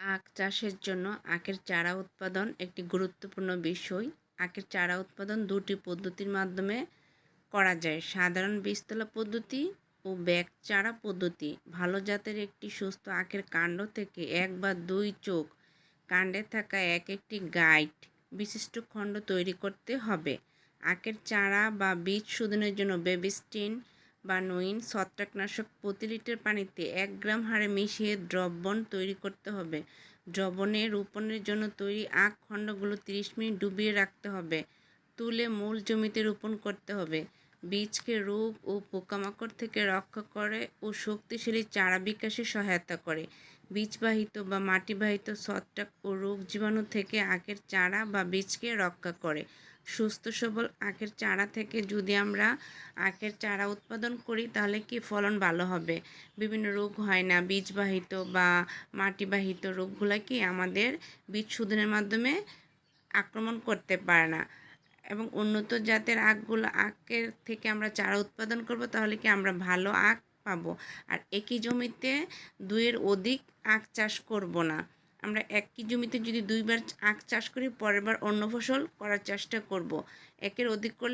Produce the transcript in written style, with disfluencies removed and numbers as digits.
আখ চাষের জন্য আখের চারা উৎপাদন একটি গুরুত্বপূর্ণ বিষয়। আখের চারা উৎপাদন দুটি পদ্ধতির মাধ্যমে করা যায়: সাধারণ বীজতলা পদ্ধতি ও ব্যাগ চারা পদ্ধতি। ভালো জাতের একটি সুস্থ আখের কাণ্ড থেকে 1 বা 2 চোখ কাণ্ডে থাকা একটি গাইড বিশিষ্ট খণ্ড তৈরি করতে হবে। আখের চারা বা বীজ শোধনের জন্য বেবিস্টিন বা নুইন ছত্রাকনাশক প্রতি লিটার পানিতে 1 গ্রাম হারে মিশিয়ে দ্রবণ তৈরি করতে হবে। দ্রবণে রোপণের জন্য তৈরি আখ খণ্ডগুলো 30 মিনিট ডুবিয়ে রাখতে হবে। তুলে মূল জমিতে রোপণ করতে হবে। বীজকে রোগ ও পোকামাকড় থেকে রক্ষা করে ও শক্তিশালী চারা বিকাশে সহায়তা করে। বীজবাহিত বা মাটিবাহিত ছত্রাক ও রোগ জীবাণু থেকে আখের চারা বা বীজকে রক্ষা করে। সুস্থ সবল আখের চারা থেকে যদি আমরা আখের চারা উৎপাদন করি তাহলে কি ফলন ভালো হবে। বিভিন্ন রোগ হয় না, বীজবাহিত বা মাটিবাহিত রোগগুলো কি আমাদের বীজ শোধনের মাধ্যমে আক্রমণ করতে পারে না। এবং উন্নত জাতের আখের থেকে আমরা চারা উৎপাদন করব, তাহলে কি আমরা ভালো আখ পাবো। আর একই জমিতে 2-এর অধিক আখ চাষ করব না। আমরা একই জমিতে যদি 2 বার আখ চাষ করি, পরের বার অন্য ফসল করার চেষ্টা করব। 1-এর অধিক করলে